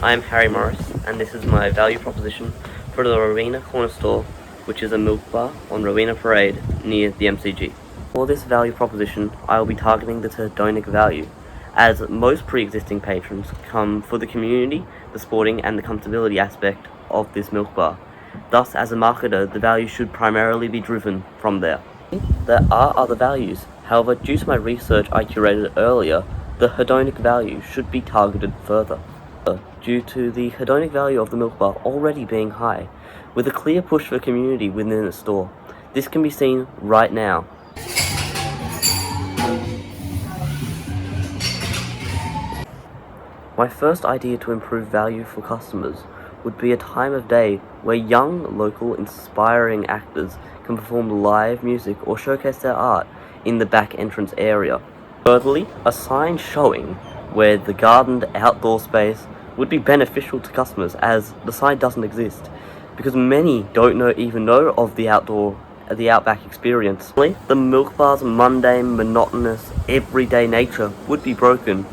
I'm Harry Morris, and this is my value proposition for the Rowena Corner Store, which is a milk bar on Rowena Parade near the MCG. For this value proposition, I will be targeting the hedonic value, as most pre-existing patrons come for the community, the sporting and the comfortability aspect of this milk bar. Thus, as a marketer, the value should primarily be driven from there. There are other values, however, due to my research I curated earlier, the hedonic value should be targeted further. Due to the hedonic value of the milk bar already being high, with a clear push for community within the store. This can be seen right now. My first idea to improve value for customers would be a time of day where young, local, inspiring actors can perform live music or showcase their art in the back entrance area. Thirdly, a sign showing where the gardened outdoor space would be beneficial to customers, as the sign doesn't exist, because many don't even know of the outback experience. The milk bar's mundane, monotonous, everyday nature would be broken,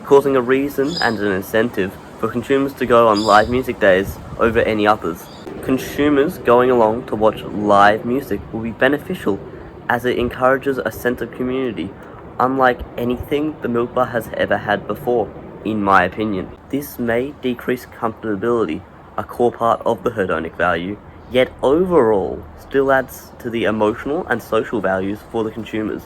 causing a reason and an incentive for consumers to go on live music days over any others. Consumers going along to watch live music will be beneficial, as it encourages a sense of community, unlike anything the milk bar has ever had before, in my opinion. This may decrease comfortability, a core part of the hedonic value, yet overall still adds to the emotional and social values for the consumers,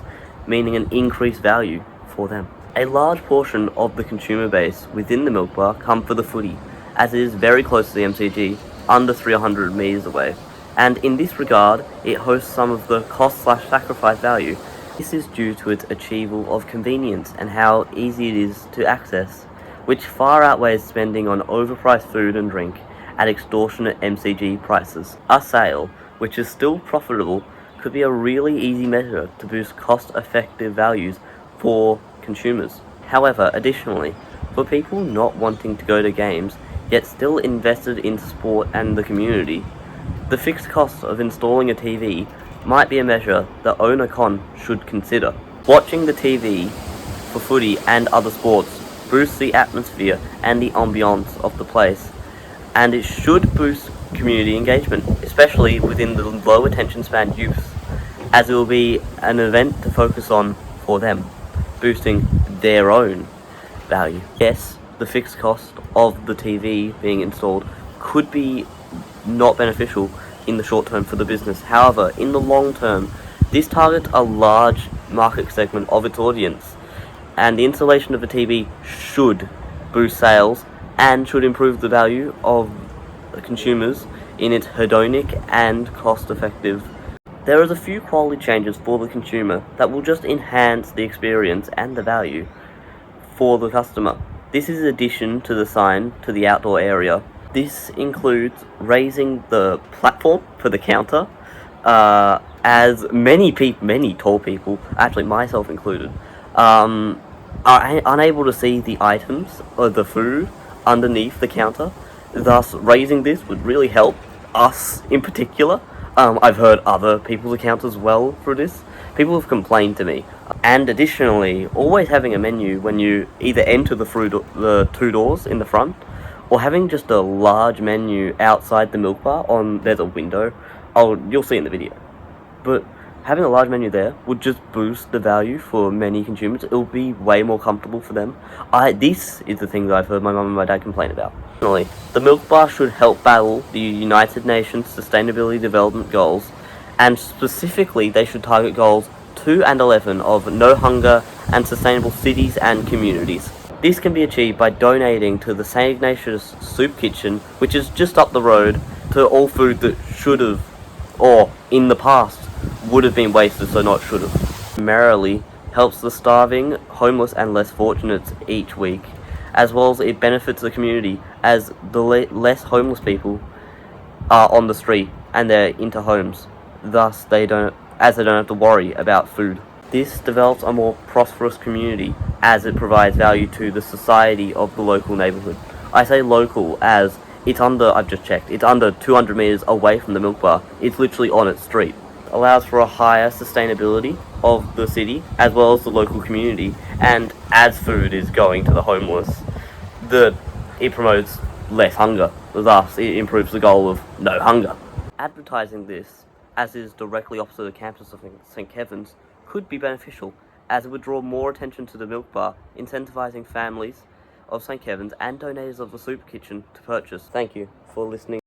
meaning an increased value for them. A large portion of the consumer base within the milk bar come for the footy, as it is very close to the MCG, under 300 metres away, and in this regard it hosts some of the cost/sacrifice value. This is due to its achievable of convenience and how easy it is to access, which far outweighs spending on overpriced food and drink at extortionate MCG prices. A sale, which is still profitable, could be a really easy measure to boost cost-effective values for consumers. However, additionally, for people not wanting to go to games, yet still invested in sport and the community, the fixed cost of installing a TV might be a measure the owner-con should consider. Watching the TV for footy and other sports boosts the atmosphere and the ambiance of the place, and it should boost community engagement, especially within the low attention span youths, as it will be an event to focus on for them, boosting their own value. Yes, the fixed cost of the TV being installed could be not beneficial in the short term for the business. However, in the long term, this targets a large market segment of its audience, and the installation of a TV should boost sales and should improve the value of the consumers in its hedonic and cost-effective. There is a few quality changes for the consumer that will just enhance the experience and the value for the customer. This is in addition to the sign to the outdoor area. This includes raising the platform for the counter, as many tall people, actually myself included, are unable to see the items or the food underneath the counter. Thus, raising this would really help us in particular. I've heard other people's accounts as well for this. People have complained to me. And additionally, always having a menu when you either enter the two doors in the front, or having just a large menu outside the milk bar there's a window. You'll see in the video. But having a large menu there would just boost the value for many consumers. It will be way more comfortable for them. This is the thing that I've heard my mum and my dad complain about. Finally, the milk bar should help battle the United Nations Sustainability Development Goals, and specifically they should target goals 2 and 11 of no hunger and sustainable cities and communities. This can be achieved by donating to the St. Ignatius Soup Kitchen, which is just up the road, to all food that should have, or in the past, would have been wasted, so not should have. Primarily helps the starving, homeless and less fortunate each week, as well as it benefits the community, as the less homeless people are on the street and they're into homes. Thus, they don't have to worry about food. This develops a more prosperous community, as it provides value to the society of the local neighbourhood. I say local as I've just checked, it's under 200 metres away from the milk bar. It's literally on its street. Allows for a higher sustainability of the city as well as the local community, and as food is going to the homeless, it promotes less hunger. Thus, it improves the goal of no hunger. Advertising this, as is directly opposite the campus of St. Kevin's, could be beneficial, as it would draw more attention to the milk bar, incentivising families of St. Kevin's and donators of the soup kitchen to purchase. Thank you for listening.